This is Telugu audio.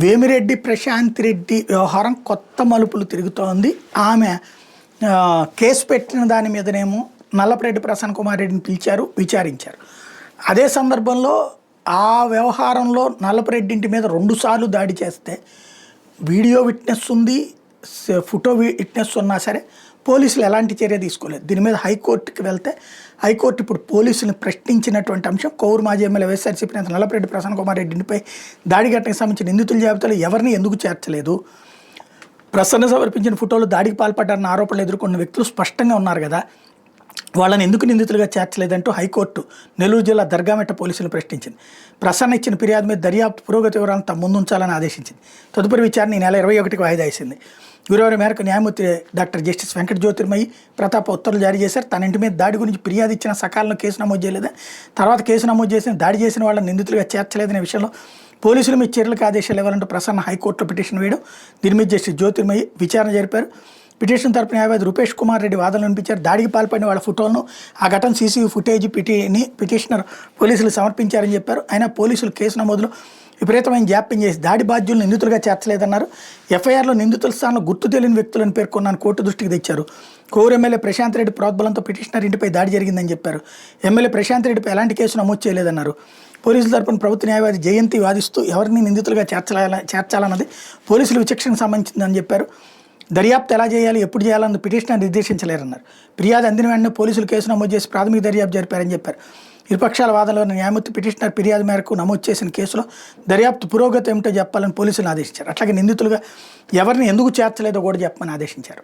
వేమిరెడ్డి ప్రశాంత్ రెడ్డి వ్యవహారం కొత్త మలుపులు తిరుగుతోంది. ఆమె కేసు పెట్టిన దాని మీదనేమో నల్లపరెడ్డి ప్రసన్న కుమార్ రెడ్డిని పిలిచారు, విచారించారు. అదే సందర్భంలో ఆ వ్యవహారంలో నల్లపరెడ్డి ఇంటి మీద 2 సార్లు దాడి చేస్తే వీడియో విట్నెస్ ఉంది, ఫోటో విట్నెస్ ఉన్నా సరే పోలీసులు ఎలాంటి చర్య తీసుకోలేదు. దీని మీద హైకోర్టుకి వెళ్తే హైకోర్టు ఇప్పుడు పోలీసులను ప్రశ్నించినటువంటి అంశం కోవూరు మాజీ ఎమ్మెల్యే వైఎస్ఆర్సీపీ నేత నల్లపరెడ్డి ప్రసన్న కుమార్ రెడ్డిపై దాడి ఘటనకు సంబంధించిన నిందితుల జాబితాలో ఎవరిని ఎందుకు చేర్చలేదు, ప్రసన్న సమర్పించిన ఫోటోలు దాడికి పాల్పడ్డారన్న ఆరోపణలు ఎదుర్కొన్న వ్యక్తులు స్పష్టంగా ఉన్నారు కదా, వాళ్ళని ఎందుకు నిందితులుగా చేర్చలేదంటూ హైకోర్టు నెల్లూరు జిల్లా దర్గామెట్ట పోలీసులు ప్రశ్నించింది. ప్రసన్న ఇచ్చిన ఫిర్యాదు మీద దర్యాప్తు పురోగతి వివరాలను తమ ముందుంచాలని ఆదేశించింది. తదుపరి విచారణ ఈ నెల 21కి వాయిదా వేసింది. గురువారం మేరకు న్యాయమూర్తి డాక్టర్ జస్టిస్ వెంకట జ్యోతిర్మయి ప్రతాప్ ఉత్తర్వులు జారీ చేశారు. తన ఇంటి మీద దాడి గురించి ఫిర్యాదు ఇచ్చిన సకాలంలో కేసు నమోదు చేయలేదని, తర్వాత కేసు నమోదు చేసిన దాడి చేసిన వాళ్ళని నిందితులుగా చేర్చలేదనే విషయంలో పోలీసుల మీద చర్యలకు ఆదేశాలు ఇవ్వాలంటూ ప్రసన్న హైకోర్టులో పిటిషన్ వేయడం, దీని మీద జస్టిస్ జ్యోతిర్మయి విచారణ జరిపారు. పిటిషన్ తరపున న్యాయవాది రూపేష్ కుమార్ రెడ్డి వాదనలు వినిపించారు. దాడికి పాల్పడిన వాళ్ళ ఫోటోలను, ఆ ఘటన సీసీవీ ఫుటేజ్ పిటిషనర్ పోలీసులు సమర్పించారని చెప్పారు. అయినా పోలీసులు కేసు నమోదులో విపరీతమైన జాప్యం చేసి దాడి బాధ్యులను నిందితులుగా చేర్చలేదన్నారు. ఎఫ్ఐఆర్లో నిందితుల స్థానంలో గుర్తు తెలియని వ్యక్తులను పేర్కొన్నాను కోర్టు దృష్టికి తెచ్చారు. కోవూరు ఎమ్మెల్యే ప్రశాంత్ రెడ్డి ప్రోద్బలంతో పిటిషనర్ ఇంటిపై దాడి జరిగిందని చెప్పారు. ఎమ్మెల్యే ప్రశాంత్ రెడ్డిపై ఎలాంటి కేసు నమోదు చేయలేదన్నారు. పోలీసుల తరపున ప్రభుత్వ న్యాయవాది జయంతి వాదిస్తూ ఎవరిని నిందితులుగా చేర్చాలన్నది పోలీసుల విచక్షణకు సంబంధించిందని చెప్పారు. దర్యాప్తు ఎలా చేయాలి, ఎప్పుడు చేయాలన్నది పిటిషనర్ నిర్దేశించలేరన్నారు. ఫిర్యాదు అందిన వెంటనే పోలీసులు కేసు నమోదు చేసి ప్రాథమిక దర్యాప్తు జరిపారని చెప్పారు. ఇరుపక్షాల వాదనలో న్యాయమూర్తి పిటిషనర్ ఫిర్యాదు మేరకు నమోదు చేసిన కేసులో దర్యాప్తు పురోగతి ఏమిటో చెప్పాలని పోలీసులు ఆదేశించారు. అట్లాగే నిందితులుగా ఎవరిని ఎందుకు చేర్చలేదో కూడా చెప్పమని ఆదేశించారు.